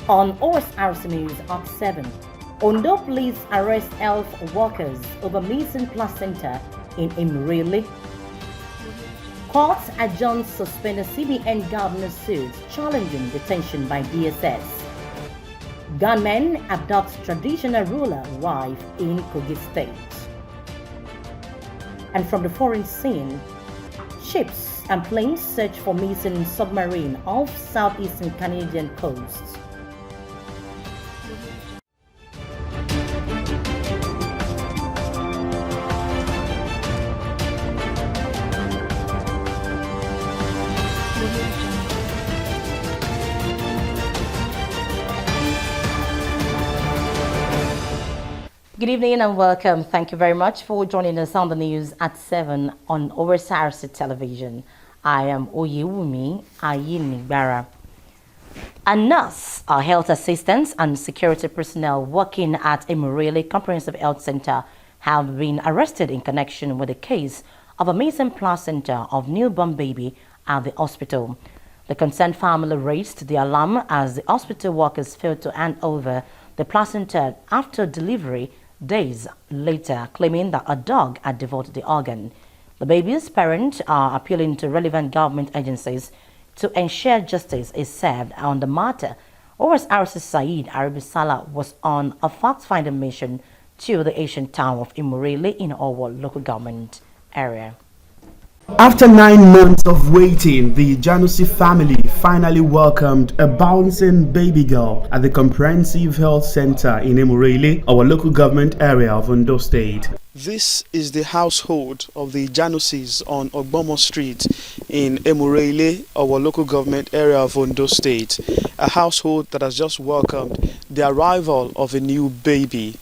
On Osrc News at 7, Ondo police arrest health workers over missing placenta in Imrele. Courts adjourn suspended CBN governor suit challenging detention by DSS. Gunmen abduct traditional ruler wife in Kogi State. And from the foreign scene, ships and planes search for missing submarine off southeastern Canadian coast. Good evening and welcome. Thank you very much for joining us on the news at 7 on Osrc television. I am Oyewumi Ayinigbara. A nurse, a health assistants and security personnel working at Imrele Comprehensive Health Center have been arrested in connection with a case of a missing placenta of newborn baby at the hospital. The concerned family raised the alarm as the hospital workers failed to hand over the placenta after delivery days later, claiming that a dog had devoured the organ. The baby's parents are appealing to relevant government agencies to ensure justice is served on the matter. Osrc Said Arabisala was on a fact-finding mission to the ancient town of Imrele in Owo local government area. After 9 months of waiting, the Janusi family finally welcomed a bouncing baby girl at the Comprehensive Health Center in Imrele, our local government area of Ondo State. This is the household of the Janusis on Ogbomo Street in Imrele, our local government area of Ondo State. A household that has just welcomed the arrival of a new baby.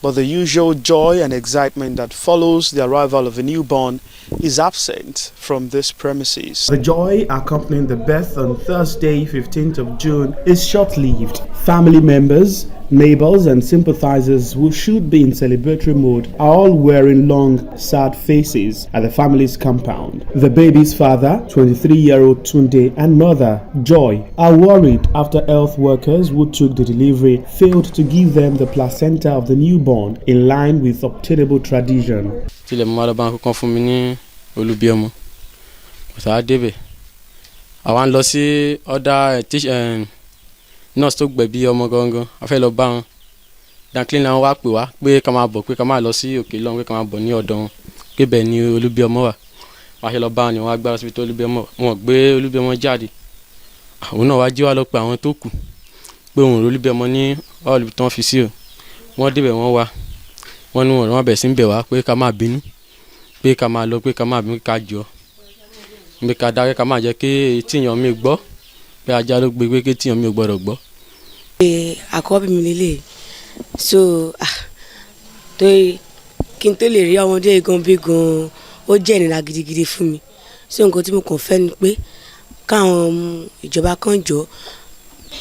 But the usual joy and excitement that follows the arrival of a newborn is absent from this premises. The joy accompanying the birth on Thursday, 15th of June, is short-lived. Family members, neighbors and sympathizers who should be in celebratory mood are all wearing long, sad faces at the family's compound. The baby's father, 23-year-old Tunde, and mother, Joy, are worried after health workers who took the delivery failed to give them the placenta of the newborn in line with obtainable tradition. Nurse tó gbẹ̀bí ọmọ gangan a fẹ́ lọ bá wọn danclin làwọn wá pè wá pé ká máa bọ̀ pé ká máa lọ sí òkè lọ́hùn pé ká máa bọ̀ ní ọ̀dọ̀ wọn pé bẹ́ẹ̀ ni olúbí ọmọ wà wá ṣe lọ bá wọn ni wọ́n á gbára síbi tó olúbí ọmọ wọn gbé olúbí ọmọ jáde òun náà wá jí wá lọ pé àwọn tó kù pé òun olúbí ọmọ ní ọ̀lù tí wọ́n fi sí o wọ́n débẹ̀ wọ́n wá wọ́n ní wọ́n bẹ̀ sí ń bẹ̀ wá pé ká máa bínú pé ká máa lọ pé ká máa bínú ká jọ pé ká dákẹ́ ká máa jẹ́ kí tíyàn mi gbọ́ pé ajá ló gbé pé tíyàn mi ò gbọ́dọ̀ gbọ́. Àkọ́bí mi lélẹ̀ so tó kí n tó lè rí ọmọdé gan bí gan ó jẹ́ ìnira gidigidi fún mi so nǹkan tí mo kàn fẹ́ ni pé káwọn ìjọba kan jọ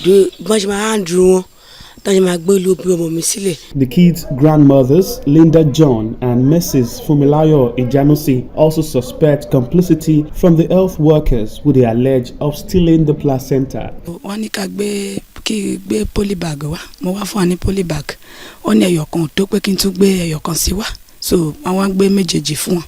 bí wọ́n ṣe máa ń dúró wọn táwọn ṣe máa gbé olóbi ọmọ mi sílẹ̀. The kids' grandmothers, Linda John and Mrs. Fumilayo Ijanusi, also suspect complicity from the health workers with the allege of stealing the placenta. wọ́n ní ká gbé polybag wá mo wá fún wa ní polybag wọ́n ní ẹyọ̀kan tó pé kí n tún gbé ẹyọ̀kan sí wá so àwọn gbé méjèèjì fún wọn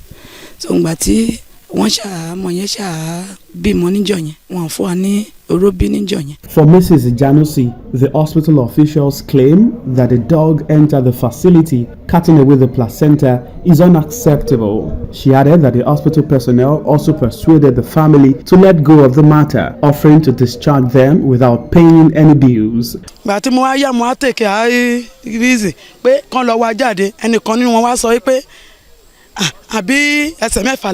so ngbà tí wọ́n ṣàmọ̀ yẹn bímọ níjọ́ yẹn wọ́n fún wa ní oróbí níjọ́ yẹn. For Mrs. Ijanusi, the hospital officials claim that a dog entered the facility cutting away the placenta is unacceptable. She added that the hospital personnel also persuaded the family to let go of the matter, offering to discharge them without paying any bills. Bàtí mo wá yá mo á tèkè àí rízì pé kán lọ wá jáde ẹnìkan nínú wọn wá sọ pé àbí ẹsẹ̀ mẹ́fà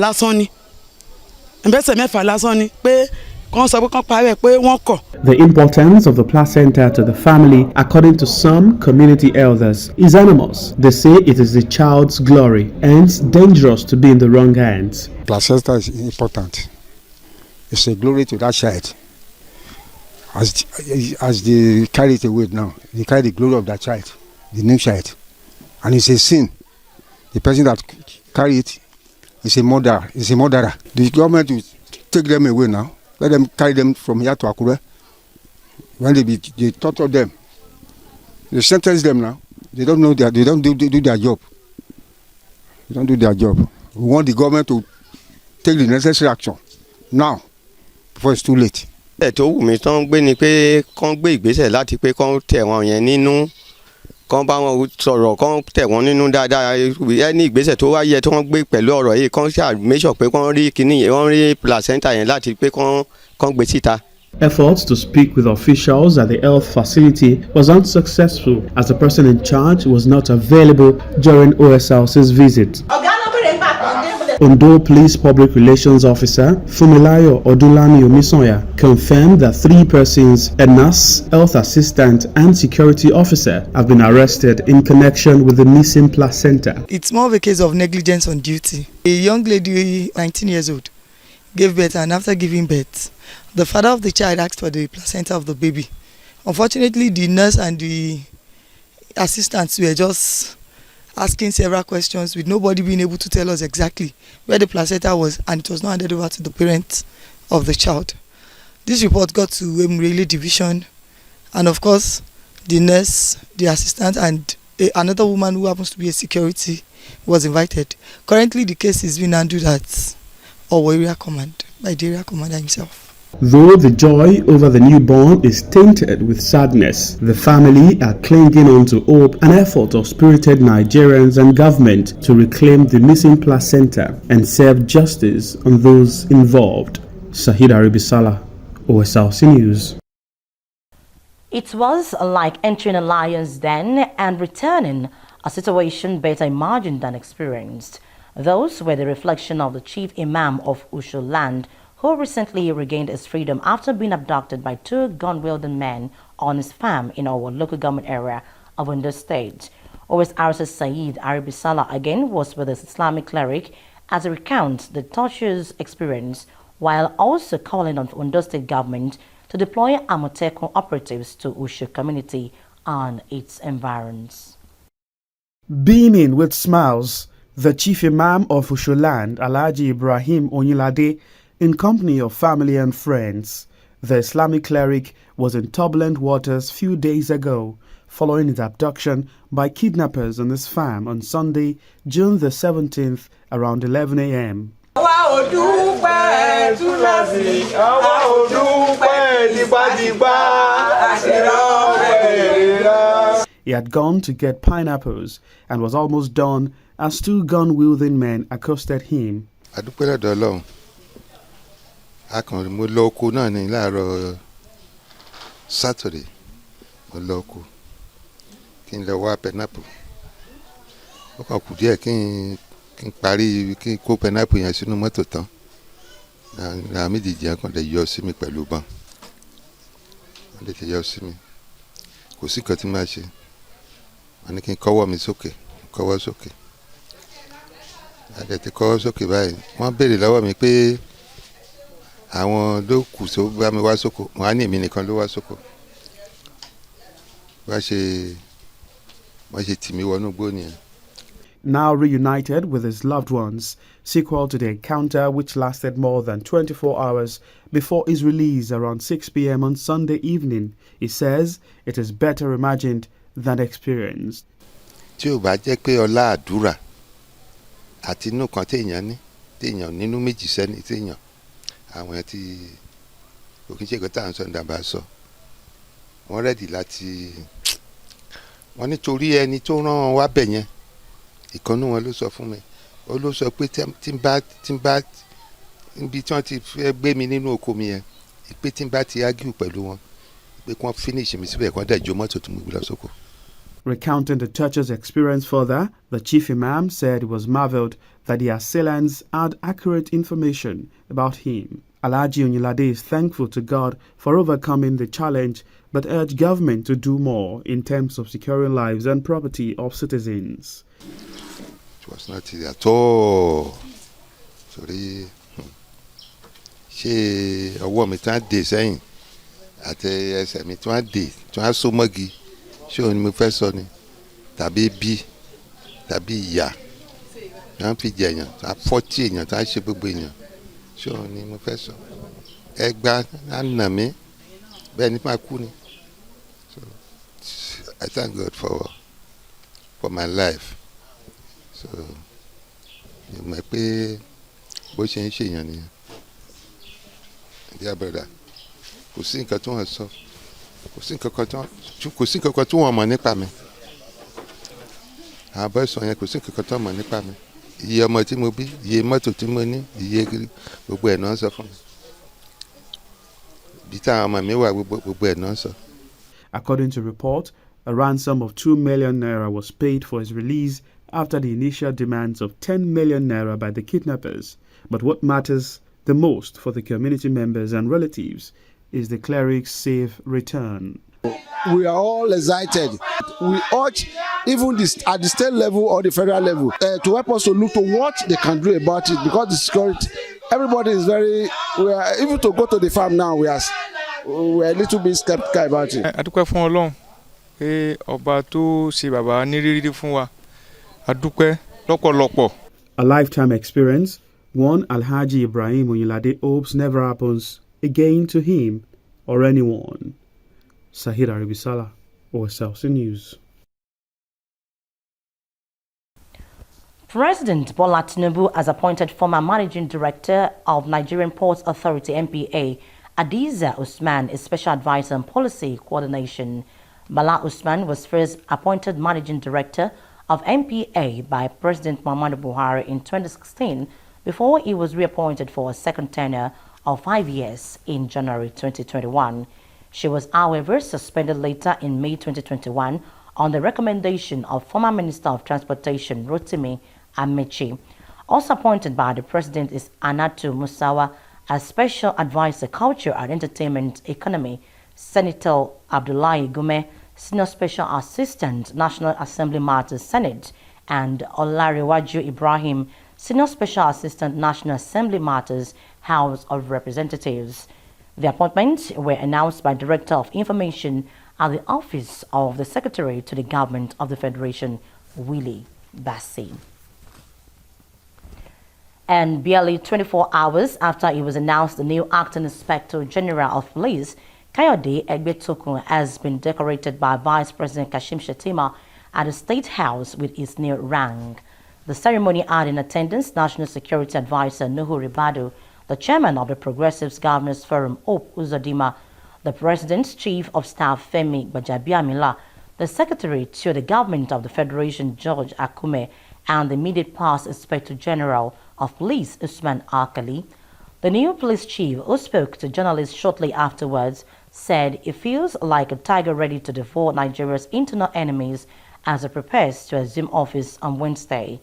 lásán ni pé kán sọ pé kán parẹ́ pé wọ́n kọ̀. The importance of the placenta to the family, according to some community elders, is enormous. They say it is the child's glory, hence dangerous to be in the wrong hands. Placenta is important. It's a glory to that child. As they carry it away now, they carry the glory of that child, the new child. And it's a sin. The person that carry it is a murderer. The government will take them away now. Let them carry them from here to Akure. when they torture them, they sentence them now. They don't know that they don't do their job. They don't do their job. We want the government to take the necessary action now before it's too late. ẹ̀ tó wù mí tán gbé ni pé kán gbé ìgbésẹ̀ láti pé kán tẹ̀ wọ́n yẹn nínú kán bá wọn sọ̀rọ̀ kán tẹ̀ wọ́n nínú dáadáa ẹni ìgbésẹ̀ tó wá yẹ tí wọ́n gbé pẹ̀lú ọ̀rọ̀ yìí kán ṣàmẹ́sọ̀ pé kán rí kíní yẹn wọ́n rí placenta yẹn láti pé kán gbé síta. Efforts to speak with officials at the health facility was unsuccessful as the person in charge was not available during Osrc's visit. Ondo Police Public Relations Officer Fumilayo Odulami Omisoya confirmed that 3 persons, a nurse, health assistant and security officer, have been arrested in connection with the missing placenta. It's more of a case of negligence on duty. A young lady, 19 years old, gave birth, and after giving birth, the father of the child asked for the placenta of the baby. Unfortunately, the nurse and the assistants were just asking several questions with nobody being able to tell us exactly where the placenta was, and it was not handed over to the parents of the child. This report got to Emurele Division, and of course the nurse, the assistant and another woman who happens to be a security was invited. Currently the case is being handled at Owo Area Command by the area commander himself. Though the joy over the newborn is tainted with sadness, the family are clinging on to hope and effort of spirited Nigerians and government to reclaim the missing placenta and serve justice on those involved. Sahid Aribisala, Osrc News. It was like entering a lion's den and returning, a situation better imagined than experienced. Those were the reflection of the chief imam of Usho land, who recently regained his freedom after being abducted by 2 gun-wielding men on his farm in our local government area of Ondo State. Osrc Saeed Aribisala again was with his Islamic cleric as he recounts the torturous experience, while also calling on the Ondo State government to deploy Amotekun operatives to Usho community and its environs. Beaming with smiles, the chief imam of Usho land, Alhaji Ibrahim Onyilade, in company of family and friends, the Islamic cleric was in turbulent waters few days ago, following his abduction by kidnappers on his farm on Sunday, June the 17th, around 11 a.m. He had gone to get pineapples and was almost done as 2 gun-wielding men accosted him. Mo lọ oko náà ní láàárọ̀ Saturday mo lọ oko kí n lọ wá pineapple ó kàn kù díẹ̀ kí n parí kí n kó pineapple yẹn sínú mọ́tò tán náà méjèèjì yẹn kàn lè yọ sí mi pẹ̀lú bàn wọ́n lè yọ sí mi kò sí nǹkan tí màá ṣe wọ́n ní kí n kọ́wọ́ mi sókè kọ́wọ́ sókè àdẹ̀ ti kọ́wọ́ sókè báyìí wọ́n béèrè lọ́wọ́ mi pé àwọn ló kù tó bá mi wá sóko wọn á ní èmi nìkan ló wá sóko wọ́n ṣe tì mí wọnú igbó nìyẹn. Now reunited with his loved ones, sequel to the encounter which lasted more than 24 hours before his release around 6 p.m. on Sunday evening, he says it is better imagined than experienced. Tí ó bá jẹ́ pé ọlá àdúrà àti inú kan téèyàn nínú méjì sẹ́ni téèyàn àwọn ẹ̀ tí òkìṣègùn tá à ń sọ nígbà bá sọ wọ́n rẹ́dì láti wọ́n nítorí ẹni tó rán wá bẹ̀ yẹn ìkànnì wọn ló sọ fún mi ó ló sọ pé tí n bá níbi tí wọ́n ti fẹ́ gbé mi nínú oko mi yẹn pé tí n bá ti ágìw pẹ̀lú wọn pé kí wọ́n finish mi síbẹ̀ kí wọ́n dẹ̀ jó mọ́tò tó mú mi lọ sóko. Recounting the church's experience further, the chief imam said he was marveled that the assailants had accurate information about him. Alhaji Onyilade is thankful to God for overcoming the challenge, but urged government to do more in terms of securing lives and property of citizens. It was not easy at all. Sorry. Ṣé ọwọ́ mi tán dé sẹ́yìn àti ẹsẹ̀ mi tán dé tán so mọ́gi ṣé òun ni mo fẹ́ sọ ni tàbí bí tàbí ìyá tán fi jẹ èèyàn tán fọ́tí èèyàn tán ṣe gbogbo èèyàn ṣé òun ni mo fẹ́ sọ ẹgbà á nà mí bẹ́ẹ̀ ni máa kú ni. I thank God for my life. So you mọ̀ pé bó ṣe ń ṣèyàn nìyẹn. Dear brother, kò sí nǹkan tí wọ́n sọ, kò sí nǹkan kan tí wọ́n mọ̀ nípa mi. Àwọn bọ́ sọ yẹn kò sí nǹkan kan tí wọ́n mọ̀ nípa mi. Iye ọmọ tí mo bí, iye mọ́tò tí mo ní, iye gbogbo ẹ̀ náà sọ fún mi. Bí táwọn ọmọ mi wà gbogbo ẹ̀ náà sọ. According to report, a ransom of 2 million naira was paid for his release after the initial demands of 10 million naira by the kidnappers. But what matters the most for the community members and relatives is the cleric's safe return. We are all excited. We urge even at the state level or the federal level to help us to look to what they can do about it, because the security, everybody is even to go to the farm now, we are a little bit skeptical about it. Adúpẹ́ fún Ọlọ́run pé ọba tó ṣe bàbá ní rírí fún wa. Adúpẹ́ lọ́pọ̀lọpọ̀. A lifetime experience, one Alhaji Ibrahim Oyinlade hopes never happens again to him or anyone. Sahid Aribisala, Osrc News. President Bola Tinubu has appointed former Managing Director of Nigerian Ports Authority (NPA) Adiza Usman as Special Advisor on Policy Coordination. Bala Usman was first appointed Managing Director of NPA by President Muhammadu Buhari in 2016 before he was reappointed for a second tenure of 5 years in January 2021. She was, however, suspended later in May 2021 on the recommendation of former Minister of Transportation Rotimi Amechi. Also appointed by the President is Anatu Musawa as Special Advisor Culture and Entertainment Economy, Senator Abdullahi Gume, Senior Special Assistant National Assembly Matters Senate, and Olariwaju Ibrahim, Senior Special Assistant National Assembly Matters House of Representatives. The appointments were announced by Director of Information at the Office of the Secretary to the Government of the Federation, Willie Bassi. And barely 24 hours after it was announced the new Acting Inspector General of Police, Kayode Egbetokun, has been decorated by Vice President Kashim Shettima at the State House with his new rank. The ceremony had in attendance National Security Advisor Nuhu Ribadu, the Chairman of the Progressives Governors Forum, Hope Uzodinma, the President's Chief of Staff, Femi Gbajabiamila, the Secretary to the Government of the Federation, George Akume, and the immediate past Inspector General of Police, Usman Akali. The new police chief, who spoke to journalists shortly afterwards, said he feels like a tiger ready to devour Nigeria's internal enemies as he prepares to assume office on Wednesday.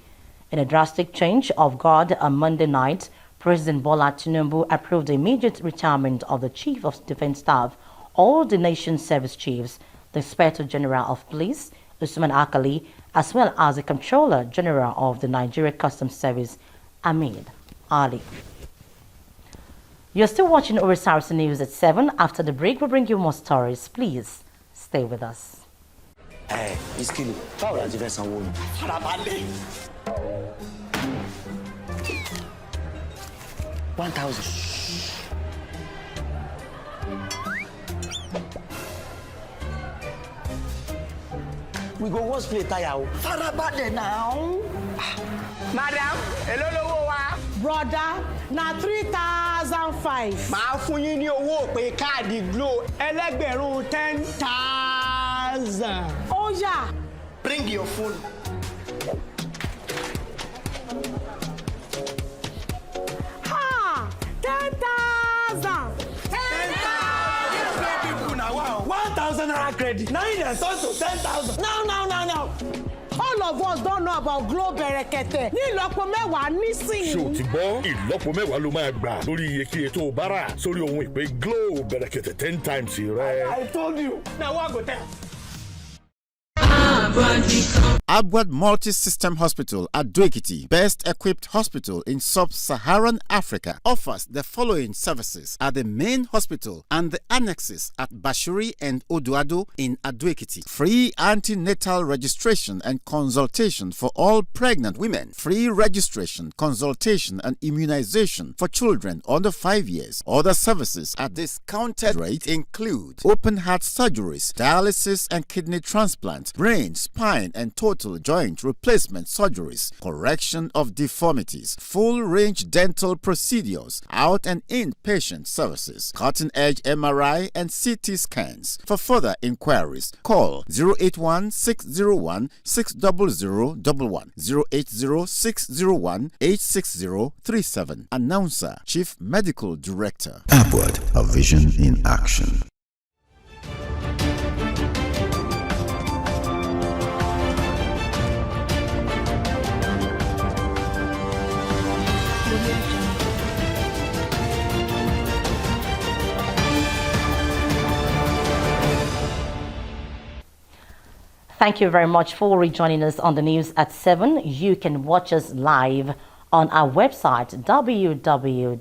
In a drastic change of guard on Monday night, President Bola Tinubu approved the immediate retirement of the Chief of Defense Staff, all the nation's service chiefs, the Inspector General of Police, Usman Akali, as well as the Controller General of the Nigeria Customs Service, Ahmed Ali. You're still watching Osrc News at 7. After the break, we'll bring you more stories. Please stay with us. Hey, Iskili, how are you guys on one? Farabale. 1,000. We go wash play tire. Farabale now. Madam, hello lowo wa. Brother, na 3,005. Màá fún yín ní owó pé káàdì Glo ẹlẹ́gbẹ̀rún 10,000. Oh yeah. Bring your phone. Ha! 10,000. 10,000 people now. Wow. 1,000 naira credit. Now you dey turn to 10,000. No. All of us don't know about Glo Berekete. Ní ìlọ́po mẹ́wàá nísìnyí. Ṣé o ti gbọ́? Ìlọ́po mẹ́wàá ló máa gbà lórí iyekíye tó o bá rà sórí ohun ìpè Glo Berekete 10 times rẹ. I told you. Na wa go tell. Abwad Multi-System Hospital at Duikiti, best equipped hospital in sub-Saharan Africa, offers the following services at the main hospital and the annexes at Bashuri and Oduado in Aduekiti. Free antenatal registration and consultation for all pregnant women. Free registration, consultation and immunization for children under 5 years. Other services at discounted rate include open heart surgeries, dialysis and kidney transplant, brain, spine and total joint replacement surgeries, correction of deformities, full range dental procedures, out and inpatient services, cutting edge MRI and CT scans. For further inquiries, call 081 601 60011, 080 601 86037. Announcer, Chief Medical Director. Upward, a vision in action. Thank you very much for rejoining us on the news at 7. You can watch us live on our website www.osrc.ng,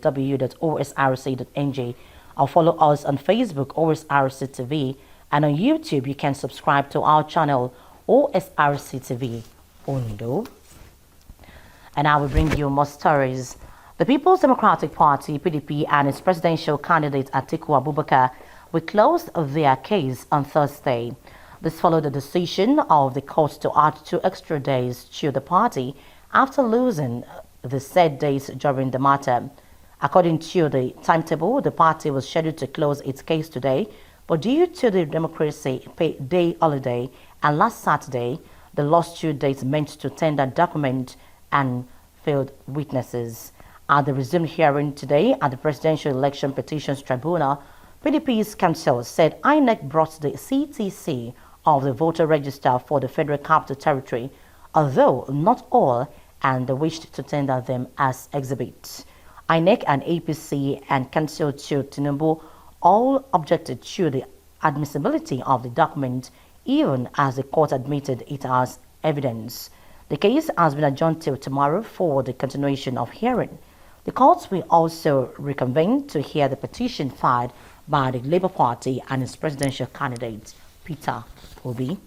or follow us on Facebook OSRC TV, and on YouTube you can subscribe to our channel OSRC TV Ondo. And I will bring you more stories. The People's Democratic Party PDP and its presidential candidate Atiku Abubakar will close their case on Thursday. This followed the decision of the court to add 2 extra days to the party after losing the said days during the matter. According to the timetable, the party was scheduled to close its case today, but due to the Democracy Day holiday and last Saturday, the lost 2 days meant to tender document and field witnesses. At the resumed hearing today at the Presidential Election Petitions Tribunal, PDP's counsel said INEC brought the CTC of the voter register for the Federal Capital Territory, although not all, and they wished to tender them as exhibits. INEC and APC and counsel to Tinubu all objected to the admissibility of the document, even as the court admitted it as evidence. The case has been adjourned till tomorrow for the continuation of hearing. The courts will also reconvene to hear the petition filed by the Labour Party and its presidential candidate, Peter Obi.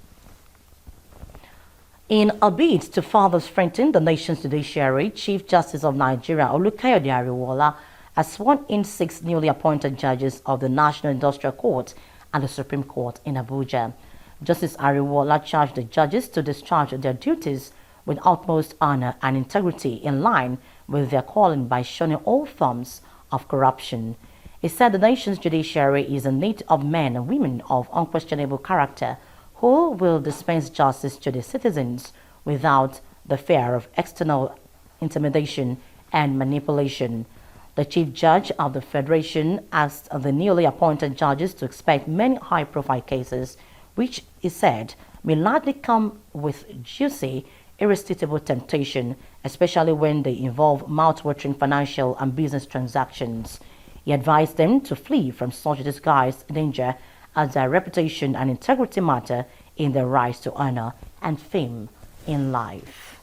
In a bid to further strengthen the nation's judiciary, Chief Justice of Nigeria Olukayode Ariwola has sworn in 6 newly appointed judges of the National Industrial Court and the Supreme Court in Abuja. Justice Ariwola charged the judges to discharge their duties with utmost honor and integrity in line with their calling by shunning all forms of corruption. He said the nation's judiciary is in need of men and women of unquestionable character who will dispense justice to the citizens without the fear of external intimidation and manipulation. The Chief Judge of the Federation asked the newly appointed judges to expect many high-profile cases, which, he said, may largely come with juicy, irresistible temptation, especially when they involve mouth-watering financial and business transactions. He advised them to flee from such disguised danger as their reputation and integrity matter in their rise to honor and fame in life.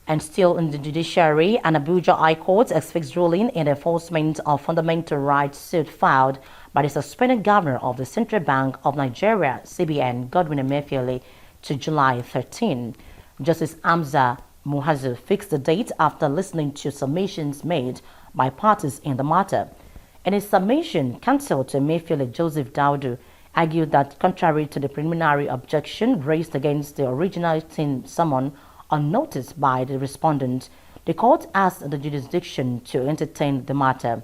And still in the judiciary, an Abuja High Court expects ruling in enforcement of fundamental rights suit filed by the suspended governor of the Central Bank of Nigeria, CBN, Godwin Emefiele, to July 13. Justice Hamza Muhazu fixed the date after listening to submissions made by parties in the matter. In his submission, counsel to Emefiele Joseph Daudu argued that contrary to the preliminary objection raised against the originating summon on notice by the respondent, the court asked the jurisdiction to entertain the matter.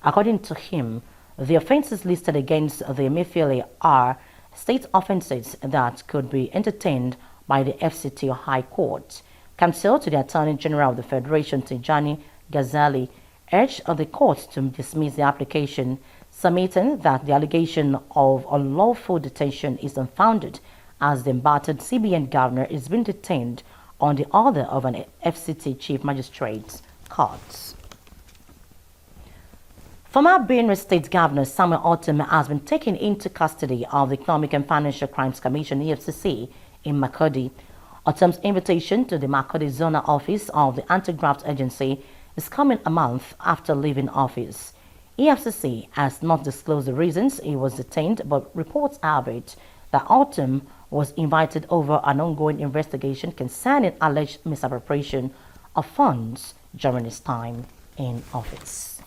According to him, the offences listed against the Emefiele are state offences that could be entertained by the FCT High Court. Counsel to the Attorney General of the Federation, Tijani Ghazali, urged the court to dismiss the application, submitting that the allegation of unlawful detention is unfounded as the embattled CBN governor is being detained on the order of an FCT Chief Magistrate's court. Former Benue State Governor Samuel Ortom has been taken into custody of the Economic and Financial Crimes Commission (EFCC) in Makurdi. Autumn's invitation to the Makurdi Zonal Office of the Anti-Graft Agency is coming a month after leaving office. EFCC has not disclosed the reasons he was detained, but reports have it that Autumn was invited over an ongoing investigation concerning alleged misappropriation of funds during his time in office.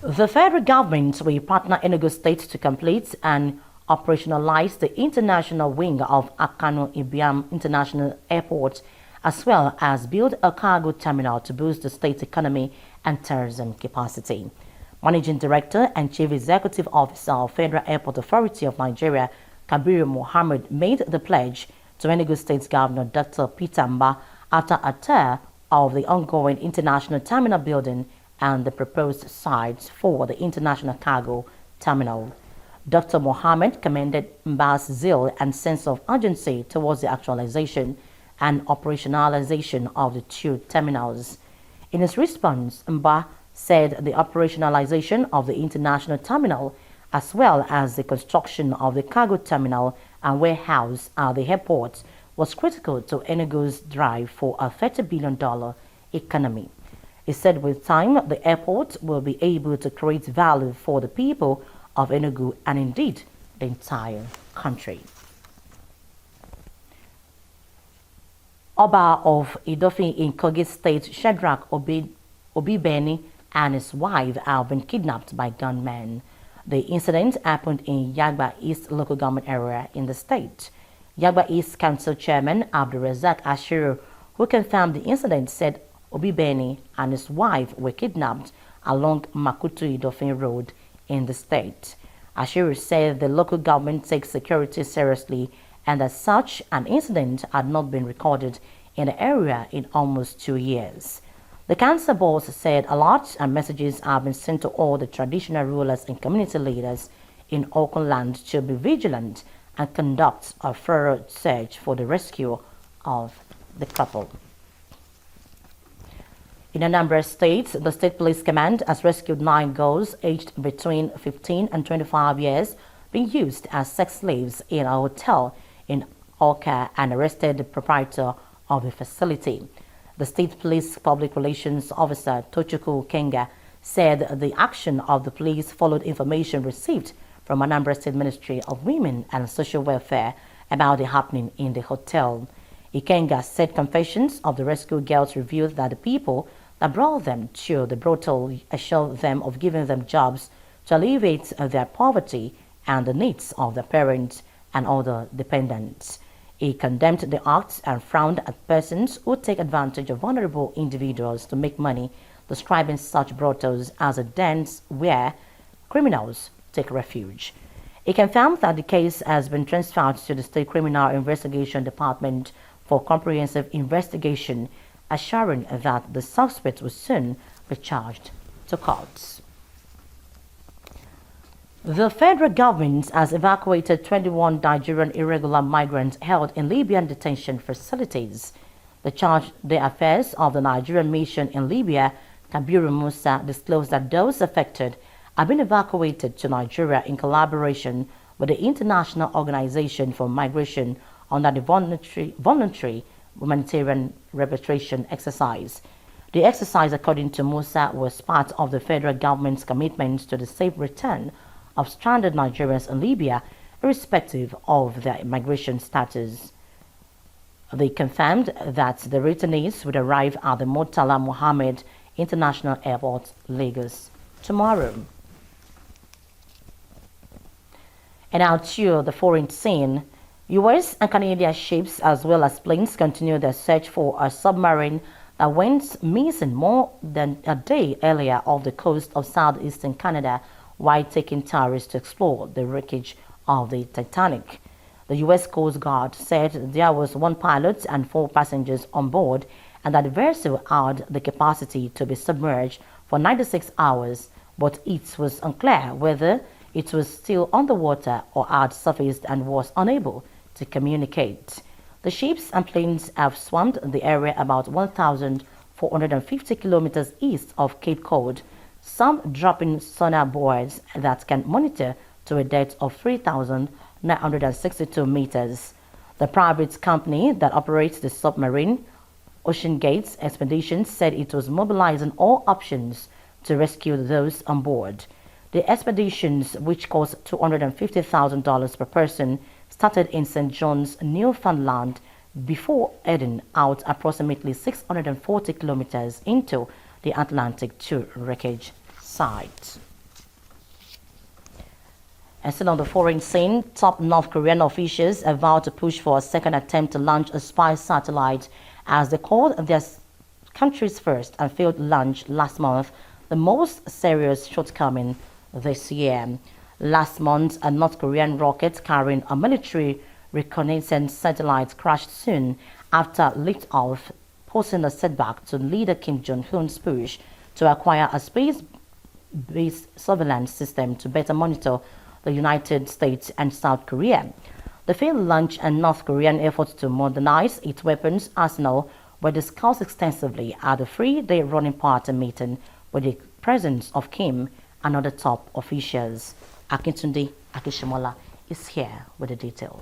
The federal government will partner Enugu State to complete and operationalize the international wing of Akano Ibiam International Airport, as well as build a cargo terminal to boost the state's economy and tourism capacity. Managing Director and Chief Executive Officer of Federal Airport Authority of Nigeria, Kabir Mohammed, made the pledge to Enugu State Governor Dr. Peter Mba after a tour of the ongoing international terminal building and the proposed sites for the international cargo terminal. Dr. Mohammed commended Mba's zeal and sense of urgency towards the actualization and operationalization of the two terminals. In his response, Mba said the operationalization of the international terminal, as well as the construction of the cargo terminal and warehouse at the airport, was critical to Enugu's drive for a $30 billion economy. He said with time, the airport will be able to create value for the people of Enugu and indeed the entire country. Oba of Idofi in Kogi State, Shadrach Obibeni, and his wife have been kidnapped by gunmen. The incident happened in Yagba East local government area in the state. Yagba East Council Chairman Abdulrazak Ashiru, who confirmed the incident, said Obibeni and his wife were kidnapped along Makutu Idofin Road in the state. Ashiru said the local government takes security seriously and as such an incident had not been recorded in the area in almost 2 years. The council boss said alerts and messages have been sent to all the traditional rulers and community leaders in Oakland to be vigilant and conduct a thorough search for the rescue of the couple. In a number of states, the State Police Command has rescued 9 girls aged between 15 and 25 years being used as sex slaves in a hotel in Awka and arrested the proprietor of the facility. The State Police Public Relations Officer Tochukwu Kenga said the action of the police followed information received from Anambra State Ministry of Women and Social Welfare about the happening in the hotel. Ikenga said confessions of the rescued girls revealed that the people that brought them to the brothel assured them of giving them jobs to alleviate their poverty and the needs of their parents and other dependents. He condemned the act and frowned at persons who take advantage of vulnerable individuals to make money, describing such brothels as a dens where criminals take refuge. He confirmed that the case has been transferred to the State Criminal Investigation Department for comprehensive investigation, assuring that the suspect will soon be charged to court. The federal government has evacuated 21 Nigerian irregular migrants held in Libyan detention facilities. The charge d'affaires of the Nigerian mission in Libya, Kabiru Musa, disclosed that those affected have been evacuated to Nigeria in collaboration with the International Organization for Migration under the voluntary humanitarian repatriation exercise. The exercise, according to Musa, was part of the federal government's commitment to the safe return of stranded Nigerians in Libya, irrespective of their migration status. They confirmed that the returnees would arrive at the Murtala Mohammed International Airport, Lagos, tomorrow. And now to the foreign scene. U.S. and Canadian ships as well as planes continue their search for a submarine that went missing more than a day earlier off the coast of southeastern Canada while taking tourists to explore the wreckage of the Titanic. The U.S. Coast Guard said there was 1 pilot and 4 passengers on board and that the vessel had the capacity to be submerged for 96 hours, but it was unclear whether it was still underwater or had surfaced and was unable to communicate. The ships and planes have swarmed the area about 1,450 kilometers east of Cape Cod, some dropping sonar buoys that can monitor to a depth of 3,000 962 meters. The private company that operates the submarine, Ocean Gates Expeditions, said it was mobilizing all options to rescue those on board. The expeditions, which cost $250,000 per person, started in St. John's, Newfoundland, before heading out approximately 640 kilometers into the Atlantic to wreckage site. And still on the foreign scene, top North Korean officials have vowed to push for a second attempt to launch a spy satellite as they called their country's first and failed launch last month, the most serious shortcoming this year. Last month, a North Korean rocket carrying a military reconnaissance satellite crashed soon after liftoff, posing a setback to leader Kim Jong-un's push to acquire a space-based surveillance system to better monitor the United States and South Korea. The failed launch and North Korean efforts to modernize its weapons arsenal were discussed extensively at a three-day running party meeting with the presence of Kim and other top officials. Akintunde Akishimola is here with the detail.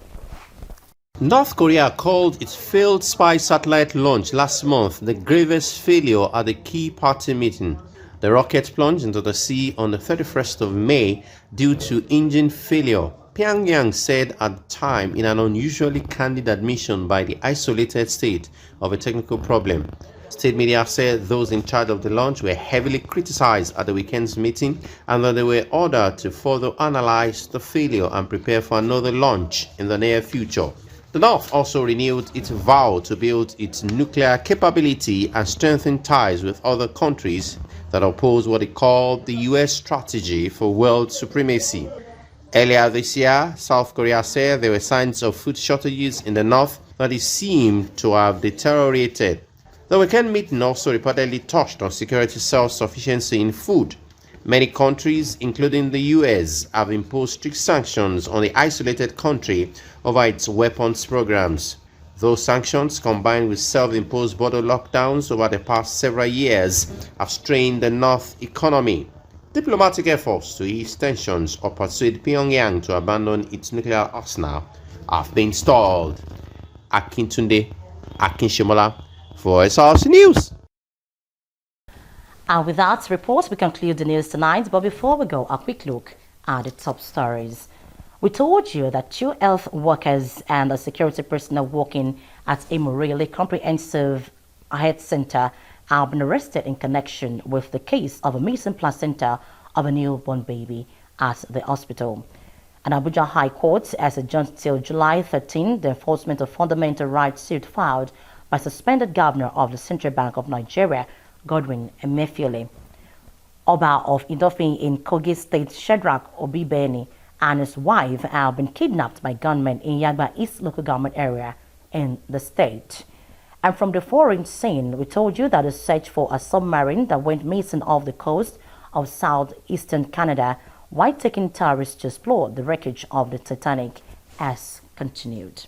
North Korea called its failed spy satellite launch last month the gravest failure at the key party meeting. The rocket plunged into the sea on the 31st of May due to engine failure, Pyongyang said at the time in an unusually candid admission by the isolated state of a technical problem. State media said those in charge of the launch were heavily criticized at the weekend's meeting and that they were ordered to further analyze the failure and prepare for another launch in the near future. The North also renewed its vow to build its nuclear capability and strengthen ties with other countries that oppose what it called the U.S. strategy for world supremacy. Earlier this year, South Korea said there were signs of food shortages in the north that it seemed to have deteriorated. The weekend meeting also reportedly touched on security self-sufficiency in food. Many countries, including the U.S., have imposed strict sanctions on the isolated country over its weapons programs. Those sanctions, combined with self-imposed border lockdowns over the past several years, have strained the North economy. Diplomatic efforts to ease tensions or persuade Pyongyang to abandon its nuclear arsenal have been stalled. Akintunde Akishimola for Osrc News. And with that report, we conclude the news tonight. But before we go, a quick look at the top stories. We told you that 2 health workers and a security personnel working at Emurele Comprehensive Health Center have been arrested in connection with the case of a missing placenta of a newborn baby at the hospital. An Abuja High Court has adjourned till July 13 the enforcement of fundamental rights suit filed by suspended governor of the Central Bank of Nigeria, Godwin Emefiele. Oba of Idofin in Kogi State, Shedrack Obibeni, and his wife have been kidnapped by gunmen in Yagba East local government area in the state. And from the foreign scene, we told you that a search for a submarine that went missing off the coast of southeastern Canada while taking tourists to explore the wreckage of the Titanic has continued.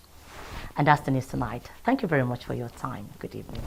And that's the news tonight. Thank you very much for your time. Good evening.